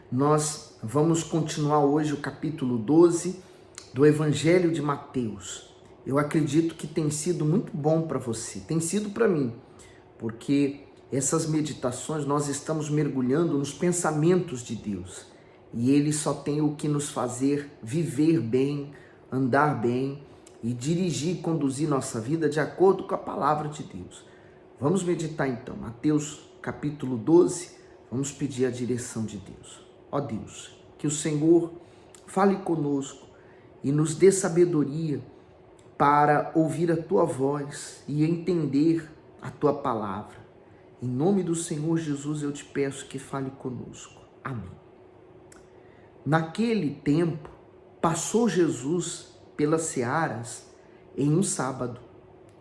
Nós vamos continuar hoje o capítulo 12 do Evangelho de Mateus. Eu acredito que tem sido muito bom para você, tem sido para mim, porque essas meditações nós estamos mergulhando nos pensamentos de Deus e Ele só tem o que nos fazer viver bem, andar bem e dirigir e conduzir nossa vida de acordo com a palavra de Deus. Vamos meditar então, Mateus capítulo 12, vamos pedir a direção de Deus. Ó Deus, que o Senhor fale conosco e nos dê sabedoria para ouvir a Tua voz e entender a Tua palavra. Em nome do Senhor Jesus eu te peço que fale conosco. Amém. Naquele tempo, passou Jesus pelas searas em um sábado,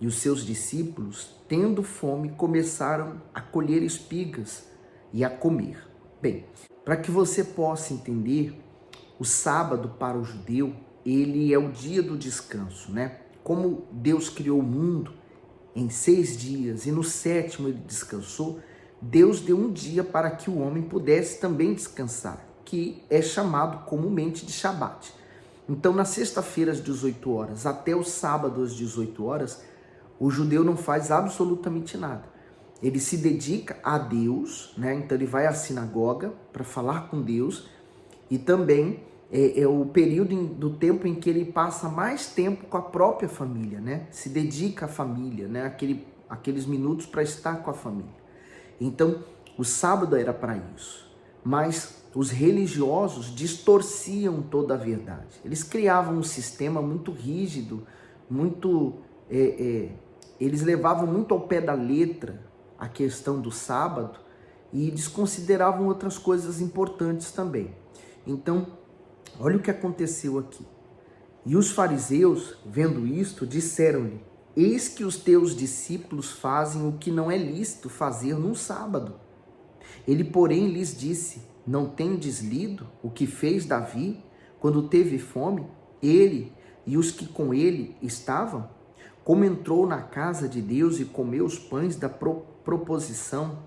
e os seus discípulos, tendo fome, começaram a colher espigas e a comer. Bem, para que você possa entender, o sábado para o judeu, ele é o dia do descanso, né? Como Deus criou o mundo em 6 dias e no 7º ele descansou, Deus deu um dia para que o homem pudesse também descansar, que é chamado comumente de Shabat. Então, na sexta-feira às 18 horas até o sábado às 18 horas, o judeu não faz absolutamente nada. Ele se dedica a Deus, né? Então ele vai à sinagoga para falar com Deus e também é o período do tempo em que ele passa mais tempo com a própria família, né? Se dedica à família, né? Aqueles minutos para estar com a família. Então, o sábado era para isso, mas os religiosos distorciam toda a verdade. Eles criavam um sistema muito rígido, eles levavam muito ao pé da letra a questão do sábado e desconsideravam outras coisas importantes também. Então, olha o que aconteceu aqui. E os fariseus, vendo isto, disseram-lhe: eis que os teus discípulos fazem o que não é lícito fazer num sábado. Ele, porém, lhes disse: não tendes lido o que fez Davi quando teve fome, ele e os que com ele estavam? Como entrou na casa de Deus e comeu os pães da proposição,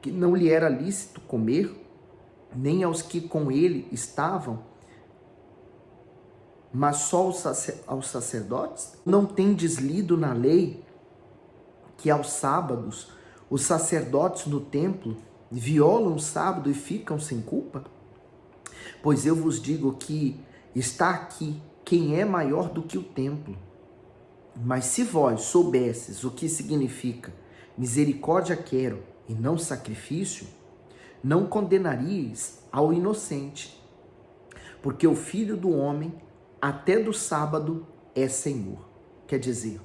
que não lhe era lícito comer, nem aos que com ele estavam, mas só aos sacerdotes? Não tendes lido na lei que aos sábados os sacerdotes no templo violam o sábado e ficam sem culpa? Pois eu vos digo que está aqui quem é maior do que o templo. Mas se vós soubesses o que significa misericórdia quero e não sacrifício, não condenaríeis ao inocente, porque o Filho do Homem até do sábado é Senhor. Quer dizer,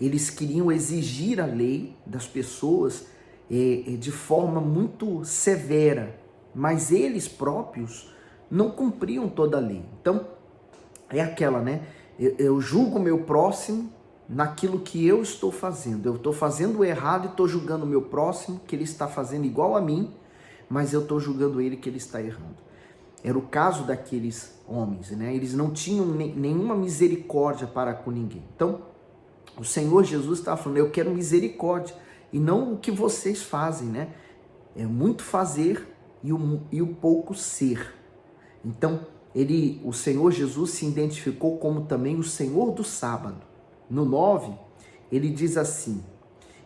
eles queriam exigir a lei das pessoas de forma muito severa, mas eles próprios não cumpriam toda a lei. Então, é aquela, né? Eu julgo o meu próximo naquilo que eu estou fazendo. Eu estou fazendo o errado e estou julgando o meu próximo que ele está fazendo igual a mim, mas eu estou julgando ele que ele está errando. Era o caso daqueles homens, né? Eles não tinham nenhuma misericórdia para com ninguém. Então, o Senhor Jesus estava falando: eu quero misericórdia e não o que vocês fazem, né? É muito fazer e o pouco ser. Então, o Senhor Jesus se identificou como também o Senhor do sábado. No 9, ele diz assim: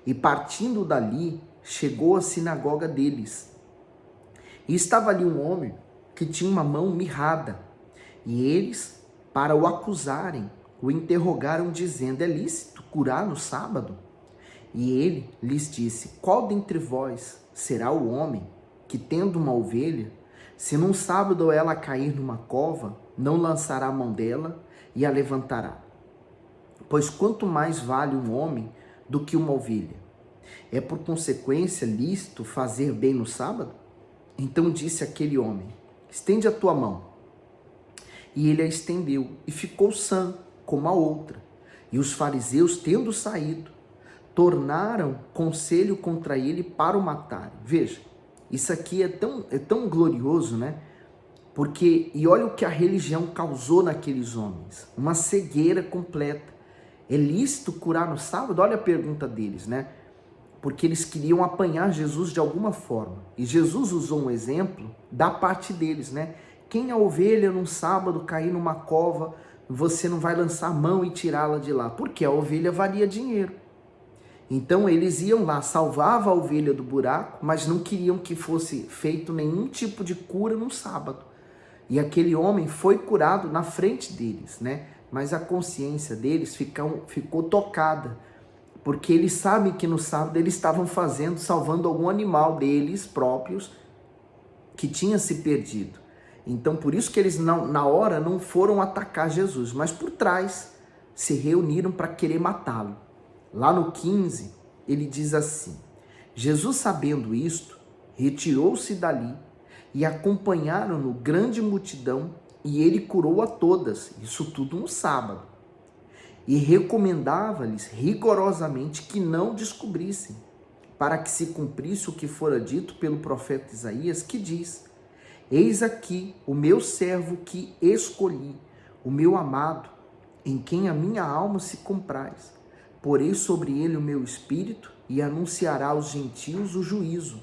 e partindo dali, chegou à sinagoga deles. E estava ali um homem que tinha uma mão mirrada. E eles, para o acusarem, o interrogaram dizendo: é lícito curar no sábado? E ele lhes disse: qual dentre vós será o homem que, tendo uma ovelha, se num sábado ela cair numa cova, não lançará a mão dela e a levantará? Pois quanto mais vale um homem do que uma ovelha? É por consequência lícito fazer bem no sábado? Então disse aquele homem: estende a tua mão. E ele a estendeu e ficou sã como a outra. E os fariseus, tendo saído, tornaram conselho contra ele para o matarem. Veja, isso aqui é tão glorioso, né? Porque, e olha o que a religião causou naqueles homens, uma cegueira completa. É lícito curar no sábado? Olha a pergunta deles, né? porque eles queriam apanhar Jesus de alguma forma. E Jesus usou um exemplo da parte deles, né? Quem a ovelha num sábado cair numa cova, você não vai lançar a mão e tirá-la de lá, porque a ovelha valia dinheiro. Então eles iam lá, salvavam a ovelha do buraco, mas não queriam que fosse feito nenhum tipo de cura no sábado. E aquele homem foi curado na frente deles, né? Mas a consciência deles ficou tocada, porque eles sabem que no sábado eles estavam salvando algum animal deles próprios que tinha se perdido. Então por isso que eles na hora não foram atacar Jesus, mas por trás se reuniram para querer matá-lo. Lá no 15, ele diz assim: Jesus, sabendo isto, retirou-se dali e acompanharam-no grande multidão, e ele curou a todas, isso tudo no sábado. E recomendava-lhes rigorosamente que não descobrissem, para que se cumprisse o que fora dito pelo profeta Isaías, que diz: Eis aqui o meu servo que escolhi, o meu amado, em quem a minha alma se compraz. Porei sobre ele o meu espírito e anunciará aos gentios o juízo.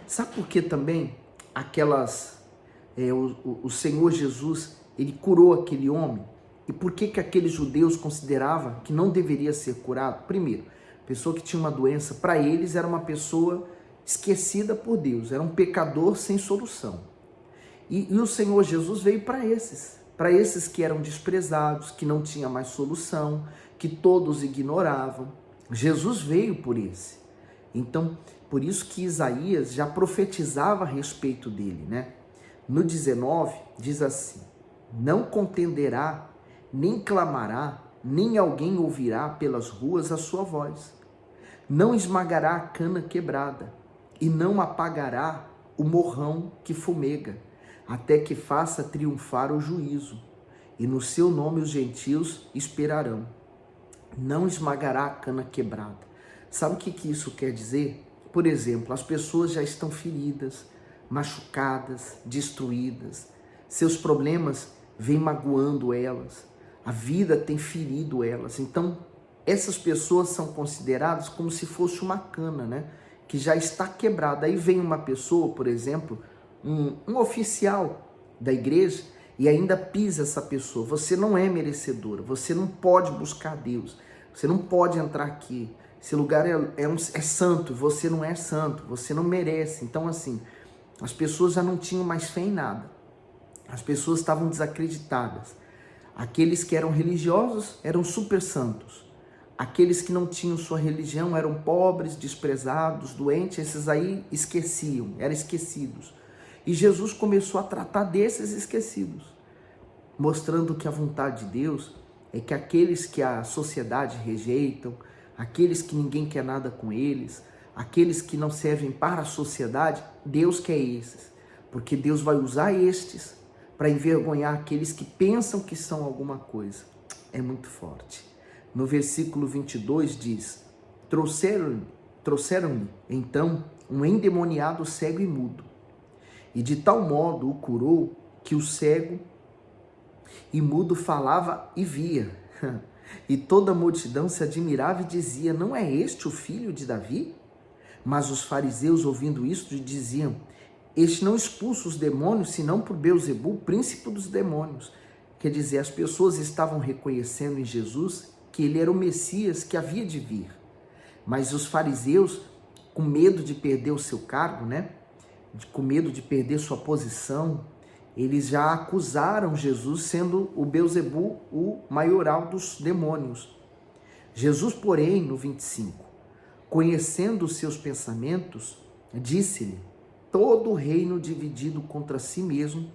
Sabe por que também o Senhor Jesus, ele curou aquele homem? E por que aqueles judeus consideravam que não deveria ser curado? Primeiro, a pessoa que tinha uma doença, para eles era uma pessoa esquecida por Deus, era um pecador sem solução. E o Senhor Jesus veio para esses que eram desprezados, que não tinha mais solução, que todos ignoravam. Jesus veio por esse. Então, por isso que Isaías já profetizava a respeito dele, né? No 19, diz assim: Não contenderá, nem clamará, nem alguém ouvirá pelas ruas a sua voz. Não esmagará a cana quebrada, e não apagará o morrão que fumega, até que faça triunfar o juízo, e no seu nome os gentios esperarão. Não esmagará a cana quebrada. Sabe o que isso quer dizer? Por exemplo, as pessoas já estão feridas, machucadas, destruídas. Seus problemas vêm magoando elas. A vida tem ferido elas. Então, essas pessoas são consideradas como se fosse uma cana, né? Que já está quebrada. Aí vem uma pessoa, por exemplo, um oficial da igreja, e ainda pisa essa pessoa. Você não é merecedora, você não pode buscar Deus, você não pode entrar aqui. Esse lugar é santo, você não é santo, você não merece. Então assim, as pessoas já não tinham mais fé em nada. As pessoas estavam desacreditadas. Aqueles que eram religiosos eram super santos. Aqueles que não tinham sua religião eram pobres, desprezados, doentes, esses aí eram esquecidos. E Jesus começou a tratar desses esquecidos, mostrando que a vontade de Deus é que aqueles que a sociedade rejeitam, aqueles que ninguém quer nada com eles, aqueles que não servem para a sociedade, Deus quer esses, porque Deus vai usar estes para envergonhar aqueles que pensam que são alguma coisa. É muito forte. No versículo 22 diz: Trouxeram-lhe então um endemoniado cego e mudo, e de tal modo o curou que o cego e mudo falava e via. E toda a multidão se admirava e dizia: Não é este o filho de Davi? Mas os fariseus, ouvindo isto, diziam: Este não expulsa os demônios, senão por Beelzebul, príncipe dos demônios. Quer dizer, as pessoas estavam reconhecendo em Jesus que ele era o Messias que havia de vir. Mas os fariseus, com medo de perder o seu cargo, né? Com medo de perder sua posição, eles já acusaram Jesus sendo o Beelzebul, o maioral dos demônios. Jesus, porém, no 25, conhecendo os seus pensamentos, disse-lhe: Todo reino dividido contra si mesmo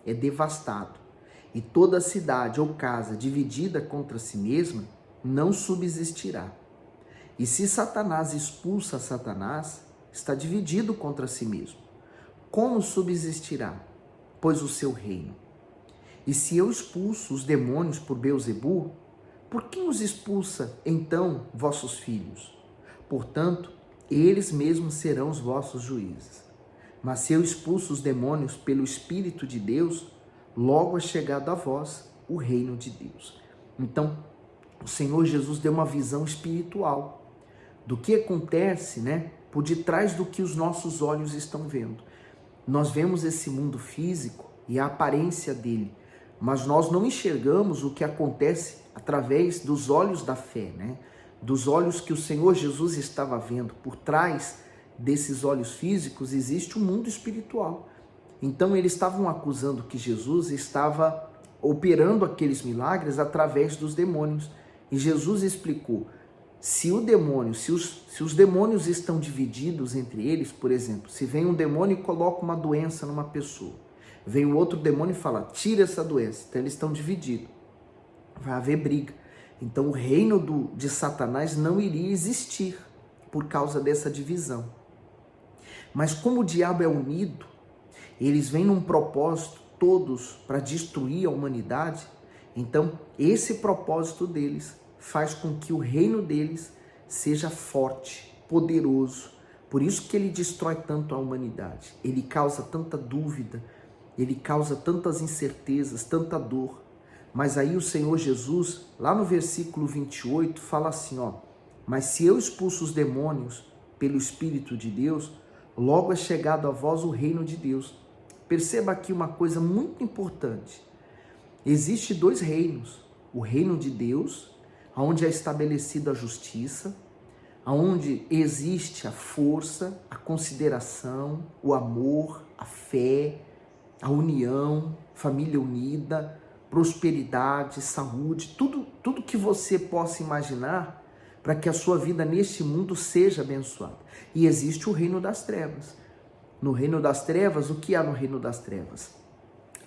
é devastado, e toda cidade ou casa dividida contra si mesma não subsistirá. E se Satanás expulsa Satanás, está dividido contra si mesmo. Como subsistirá, pois, o seu reino? E se eu expulso os demônios por Beelzebul, por quem os expulsa, então, vossos filhos? Portanto, eles mesmos serão os vossos juízes. Mas se eu expulso os demônios pelo Espírito de Deus, logo é chegado a vós o reino de Deus. Então, o Senhor Jesus deu uma visão espiritual. do que acontece, né, por detrás do que os nossos olhos estão vendo. Nós vemos esse mundo físico e a aparência dele, mas nós não enxergamos o que acontece através dos olhos da fé, né? Dos olhos que o Senhor Jesus estava vendo. Por trás desses olhos físicos existe um mundo espiritual. Então eles estavam acusando que Jesus estava operando aqueles milagres através dos demônios. E Jesus explicou: se os demônios estão divididos entre eles, por exemplo, se vem um demônio e coloca uma doença numa pessoa, vem o outro demônio e fala, tira essa doença, então eles estão divididos, vai haver briga. Então o reino de Satanás não iria existir por causa dessa divisão. Mas como o diabo é unido, eles vêm num propósito todos para destruir a humanidade, então esse propósito deles faz com que o reino deles seja forte, poderoso. Por isso que ele destrói tanto a humanidade. Ele causa tanta dúvida, ele causa tantas incertezas, tanta dor. Mas aí o Senhor Jesus, lá no versículo 28, fala assim, ó: mas se eu expulso os demônios pelo Espírito de Deus, logo é chegado a vós o reino de Deus. Perceba aqui uma coisa muito importante. Existem dois reinos. O reino de Deus, onde é estabelecida a justiça, onde existe a força, a consideração, o amor, a fé, a união, família unida, prosperidade, saúde, tudo que você possa imaginar para que a sua vida neste mundo seja abençoada. E existe o reino das trevas. No reino das trevas, o que há no reino das trevas?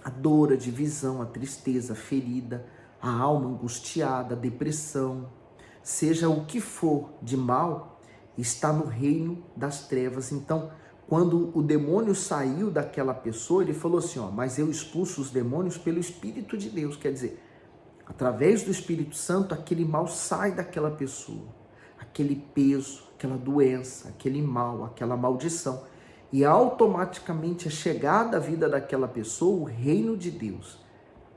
A dor, a divisão, a tristeza, a ferida, a alma angustiada, a depressão, seja o que for de mal, está no reino das trevas. Então, quando o demônio saiu daquela pessoa, ele falou assim, ó, mas eu expulso os demônios pelo Espírito de Deus. Quer dizer, através do Espírito Santo, aquele mal sai daquela pessoa, aquele peso, aquela doença, aquele mal, aquela maldição. E automaticamente é chegada à vida daquela pessoa o reino de Deus.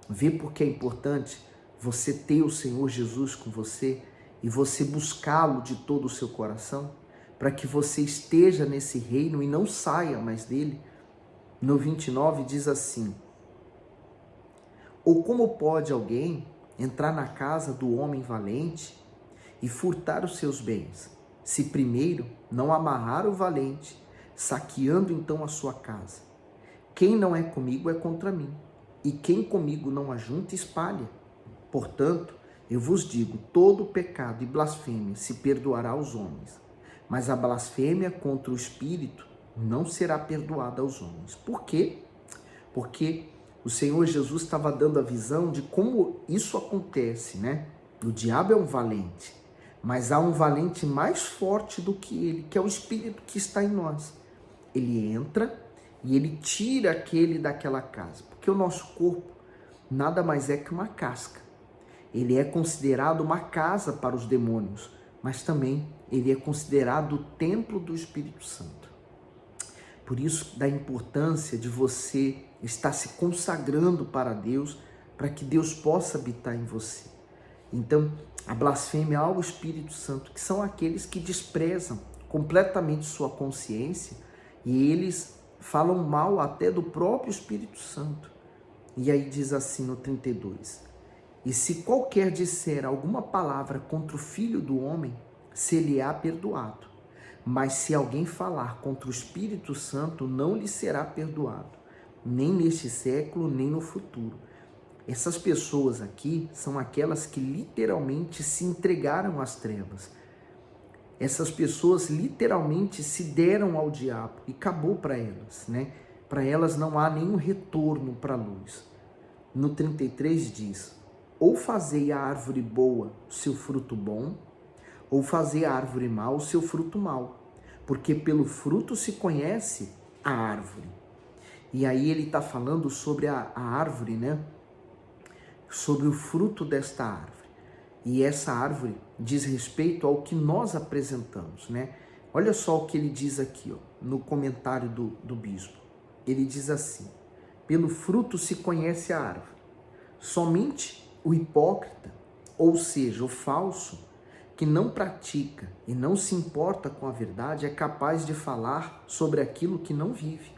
Vê porque é importante você ter o Senhor Jesus com você e você buscá-lo de todo o seu coração, para que você esteja nesse reino e não saia mais dele. No 29 diz assim: ou como pode alguém entrar na casa do homem valente e furtar os seus bens, se primeiro não amarrar o valente, saqueando então a sua casa? Quem não é comigo é contra mim, e quem comigo não ajunta espalha. Portanto, eu vos digo, todo pecado e blasfêmia se perdoará aos homens, mas a blasfêmia contra o Espírito não será perdoada aos homens. Por quê? Porque o Senhor Jesus estava dando a visão de como isso acontece, né? O diabo é um valente, mas há um valente mais forte do que ele, que é o Espírito que está em nós. Ele entra e ele tira aquele daquela casa, porque o nosso corpo nada mais é que uma casca. Ele é considerado uma casa para os demônios, mas também ele é considerado o templo do Espírito Santo. Por isso, da importância de você estar se consagrando para Deus, para que Deus possa habitar em você. Então, a blasfêmia ao Espírito Santo, que são aqueles que desprezam completamente sua consciência e eles falam mal até do próprio Espírito Santo. E aí diz assim no 32: e se qualquer disser alguma palavra contra o Filho do Homem, se-lhe-á perdoado. Mas se alguém falar contra o Espírito Santo, não lhe será perdoado, nem neste século, nem no futuro. Essas pessoas aqui são aquelas que literalmente se entregaram às trevas. Essas pessoas literalmente se deram ao diabo e acabou para elas, né? Para elas não há nenhum retorno para a luz. No 33 diz: ou fazei a árvore boa o seu fruto bom, ou fazei a árvore má o seu fruto mau, porque pelo fruto se conhece a árvore. E aí ele está falando sobre a árvore, né? Sobre o fruto desta árvore. E essa árvore diz respeito ao que nós apresentamos, né? Olha só o que ele diz aqui, ó, no comentário do bispo. Ele diz assim: pelo fruto se conhece a árvore. Somente o hipócrita, ou seja, o falso, que não pratica e não se importa com a verdade é capaz de falar sobre aquilo que não vive.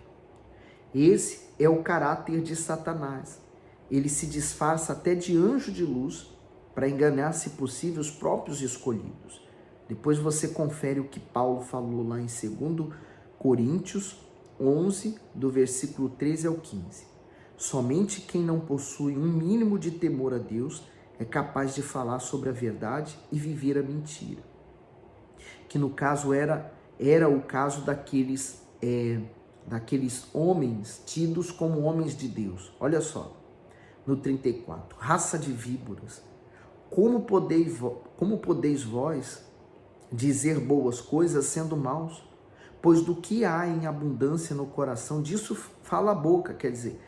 Esse é o caráter de Satanás. Ele se disfarça até de anjo de luz para enganar, se possível, os próprios escolhidos. Depois você confere o que Paulo falou lá em 2 Coríntios 11, do versículo 13 ao 15. Somente quem não possui um mínimo de temor a Deus é capaz de falar sobre a verdade e viver a mentira. Que no caso era o caso daqueles homens tidos como homens de Deus. Olha só, no 34, raça de víboras, como podeis vós dizer boas coisas sendo maus? Pois do que há em abundância no coração, disso fala a boca. Quer dizer,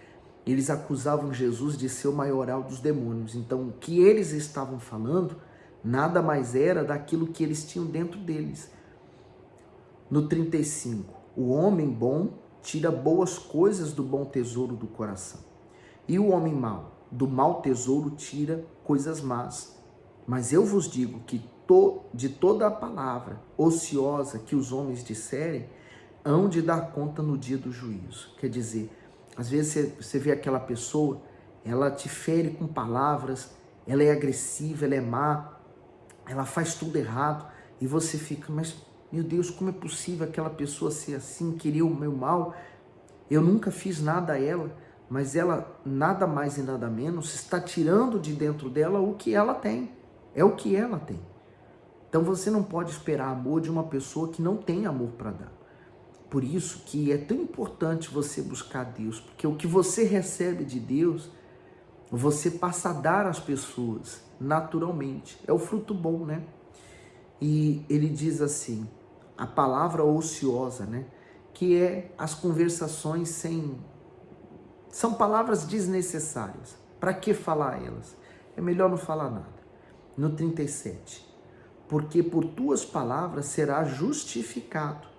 eles acusavam Jesus de ser o maioral dos demônios. Então, o que eles estavam falando nada mais era daquilo que eles tinham dentro deles. No 35, o homem bom tira boas coisas do bom tesouro do coração. E o homem mau, do mau tesouro tira coisas más. Mas eu vos digo que de toda a palavra ociosa que os homens disserem, hão de dar conta no dia do juízo. Quer dizer, às vezes você vê aquela pessoa, ela te fere com palavras, ela é agressiva, ela é má, ela faz tudo errado, e você fica, mas meu Deus, como é possível aquela pessoa ser assim, querer o meu mal? Eu nunca fiz nada a ela, mas ela, nada mais e nada menos, está tirando de dentro dela o que ela tem. É o que ela tem. Então você não pode esperar amor de uma pessoa que não tem amor para dar. Por isso que é tão importante você buscar Deus, porque o que você recebe de Deus, você passa a dar às pessoas naturalmente. É o fruto bom, né? E ele diz assim, a palavra ociosa, né? Que é as conversações são palavras desnecessárias. Para que falar elas? É melhor não falar nada. No 37, porque por tuas palavras será justificado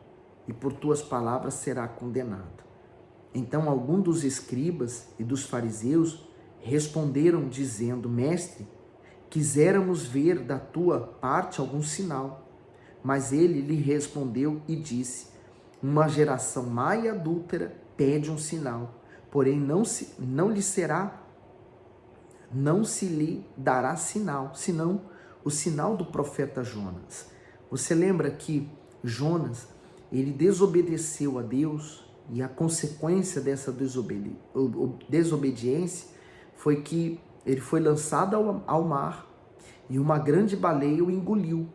e por tuas palavras será condenado. Então alguns dos escribas e dos fariseus responderam dizendo, mestre, quiséramos ver da tua parte algum sinal. Mas ele lhe respondeu e disse, uma geração má e adúltera pede um sinal, porém não se lhe dará sinal, senão o sinal do profeta Jonas. Você lembra que Jonas, ele desobedeceu a Deus e a consequência dessa desobediência foi que ele foi lançado ao mar e uma grande baleia o engoliu.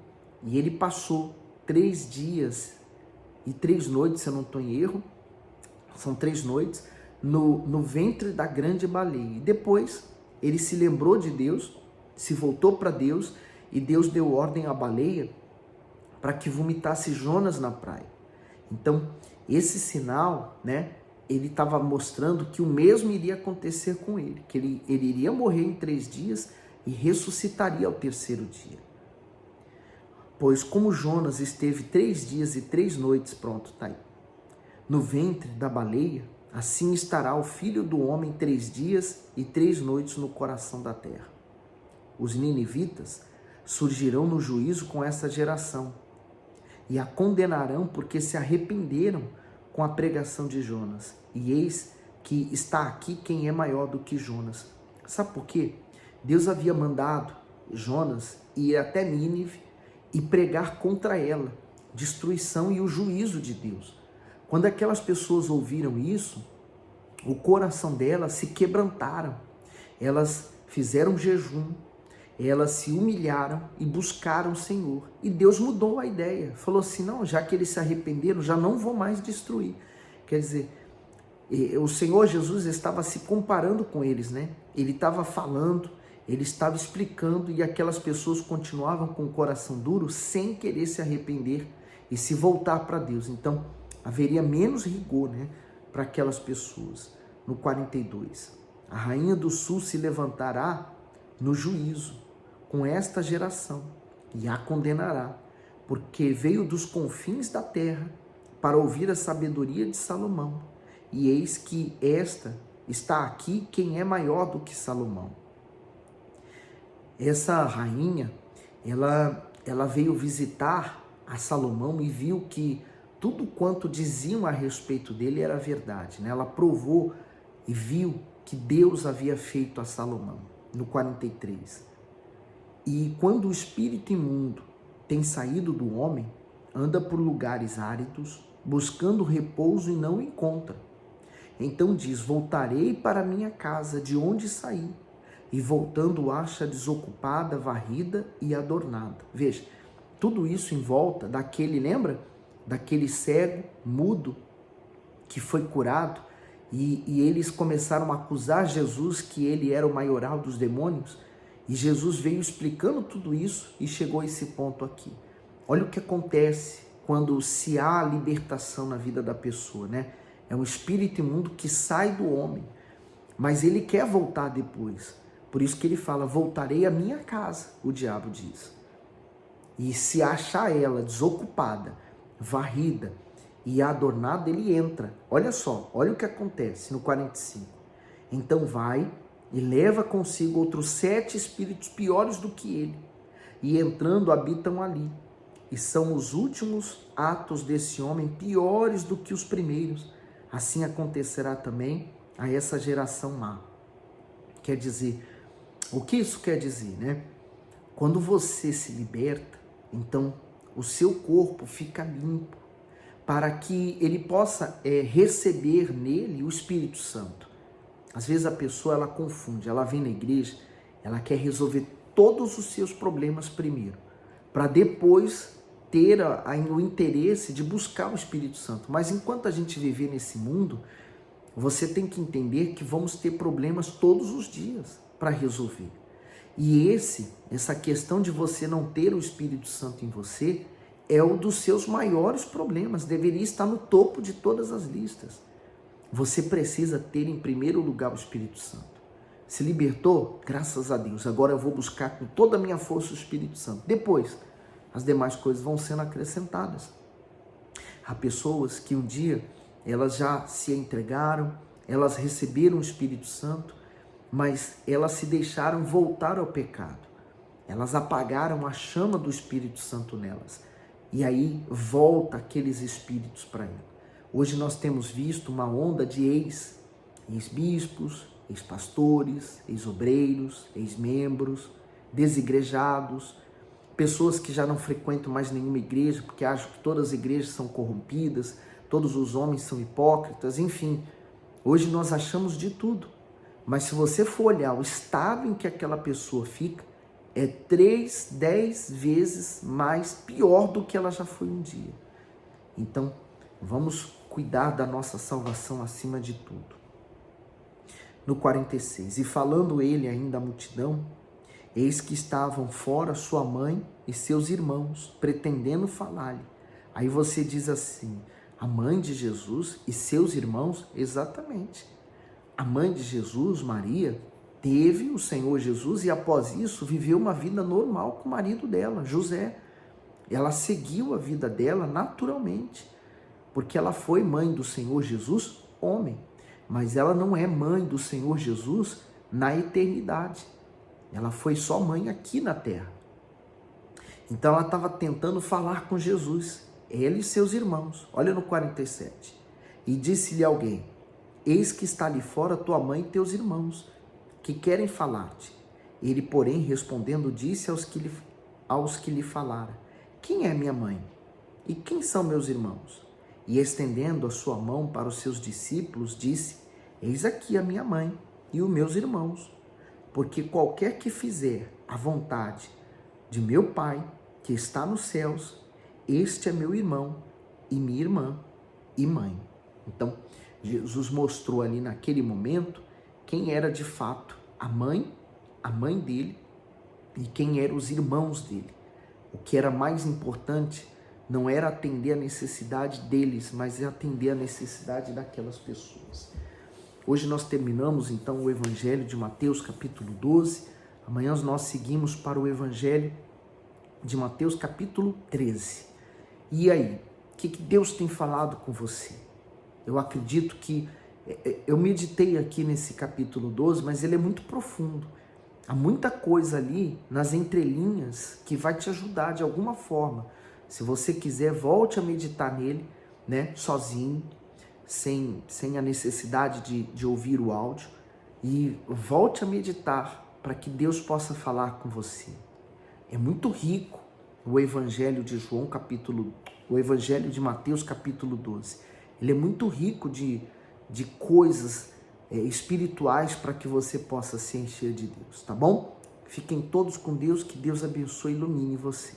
E ele passou 3 dias e 3 noites, se eu não estou em erro, são 3 noites, no ventre da grande baleia. E depois ele se lembrou de Deus, se voltou para Deus, e Deus deu ordem à baleia para que vomitasse Jonas na praia. Então, esse sinal, né, ele estava mostrando que o mesmo iria acontecer com ele, que ele iria morrer em 3 dias e ressuscitaria ao 3º dia. Pois como Jonas esteve 3 dias e 3 noites, pronto, tá aí, no ventre da baleia, assim estará o Filho do Homem 3 dias e 3 noites no coração da terra. Os ninivitas surgirão no juízo com essa geração e a condenarão porque se arrependeram com a pregação de Jonas. E eis que está aqui quem é maior do que Jonas. Sabe por quê? Deus havia mandado Jonas ir até Nínive e pregar contra ela, destruição e o juízo de Deus. Quando aquelas pessoas ouviram isso, o coração delas se quebrantaram. Elas fizeram jejum, elas se humilharam e buscaram o Senhor. E Deus mudou a ideia. Falou assim, não, já que eles se arrependeram, já não vou mais destruir. Quer dizer, o Senhor Jesus estava se comparando com eles, né? Ele estava falando, ele estava explicando e aquelas pessoas continuavam com o coração duro sem querer se arrepender e se voltar para Deus. Então, haveria menos rigor, né, para aquelas pessoas. No 42, a rainha do sul se levantará no juízo com esta geração e a condenará, porque veio dos confins da terra para ouvir a sabedoria de Salomão. E eis que esta está aqui quem é maior do que Salomão. Essa rainha, ela ela veio visitar a Salomão e viu que tudo quanto diziam a respeito dele era verdade, né? Ela provou e viu que Deus havia feito a Salomão, no 43. E quando o espírito imundo tem saído do homem, anda por lugares áridos, buscando repouso e não encontra. Então diz: voltarei para minha casa de onde saí. E voltando acha desocupada, varrida e adornada. Veja, tudo isso em volta daquele, lembra? Daquele cego, mudo, que foi curado. E eles começaram a acusar Jesus que ele era o maioral dos demônios. E Jesus veio explicando tudo isso e chegou a esse ponto aqui. Olha o que acontece quando se há libertação na vida da pessoa, né? É um espírito imundo que sai do homem, mas ele quer voltar depois. Por isso que ele fala: voltarei à minha casa, o diabo diz. E se achar ela desocupada, varrida e adornada, ele entra. Olha só, olha o que acontece no 45. Então vai e leva consigo outros 7 espíritos piores do que ele, e entrando habitam ali. E são os últimos atos desse homem piores do que os primeiros. Assim acontecerá também a essa geração má. Quer dizer, o que isso quer dizer, né? Quando você se liberta, então o seu corpo fica limpo, para que ele possa receber nele o Espírito Santo. Às vezes a pessoa ela confunde, ela vem na igreja, ela quer resolver todos os seus problemas primeiro, para depois ter o interesse de buscar o Espírito Santo. Mas enquanto a gente viver nesse mundo, você tem que entender que vamos ter problemas todos os dias para resolver. E essa questão de você não ter o Espírito Santo em você é um dos seus maiores problemas, deveria estar no topo de todas as listas. Você precisa ter em primeiro lugar o Espírito Santo. Se libertou? Graças a Deus. Agora eu vou buscar com toda a minha força o Espírito Santo. Depois, as demais coisas vão sendo acrescentadas. Há pessoas que um dia elas já se entregaram, elas receberam o Espírito Santo, mas elas se deixaram voltar ao pecado. Elas apagaram a chama do Espírito Santo nelas. E aí volta aqueles espíritos para ela. Hoje nós temos visto uma onda de ex-bispos, ex-pastores, ex-obreiros, ex-membros, desigrejados, pessoas que já não frequentam mais nenhuma igreja porque acham que todas as igrejas são corrompidas, todos os homens são hipócritas, enfim. Hoje nós achamos de tudo. Mas se você for olhar o estado em que aquela pessoa fica, é 3, 10 vezes mais pior do que ela já foi um dia. Então, vamos cuidar da nossa salvação acima de tudo. No 46, e falando ele ainda à multidão, eis que estavam fora sua mãe e seus irmãos, pretendendo falar-lhe. Aí você diz assim: a mãe de Jesus e seus irmãos? Exatamente. A mãe de Jesus, Maria, teve o Senhor Jesus e após isso viveu uma vida normal com o marido dela, José. Ela seguiu a vida dela naturalmente, porque ela foi mãe do Senhor Jesus, homem, mas ela não é mãe do Senhor Jesus na eternidade. Ela foi só mãe aqui na terra. Então ela estava tentando falar com Jesus, ela e seus irmãos. Olha no 47. E disse-lhe alguém: eis que está ali fora tua mãe e teus irmãos, que querem falar-te. Ele, porém, respondendo, disse aos que lhe falaram: quem é minha mãe? E quem são meus irmãos? E estendendo a sua mão para os seus discípulos, disse: eis aqui a minha mãe e os meus irmãos. Porque qualquer que fizer a vontade de meu Pai, que está nos céus, este é meu irmão e minha irmã e mãe. Então, Jesus mostrou ali naquele momento quem era de fato a mãe dele e quem eram os irmãos dele. O que era mais importante não era atender a necessidade deles, mas atender a necessidade daquelas pessoas. Hoje nós terminamos então o Evangelho de Mateus capítulo 12. Amanhã nós seguimos para o Evangelho de Mateus capítulo 13. E aí, o que Deus tem falado com você? Eu acredito que eu meditei aqui nesse capítulo 12, mas ele é muito profundo. Há muita coisa ali nas entrelinhas que vai te ajudar de alguma forma. Se você quiser, volte a meditar nele, né, sozinho, sem a necessidade de ouvir o áudio, e volte a meditar para que Deus possa falar com você. É muito rico o Evangelho de o Evangelho de Mateus capítulo 12. Ele é muito rico de coisas espirituais para que você possa se encher de Deus, tá bom? Fiquem todos com Deus, que Deus abençoe e ilumine você.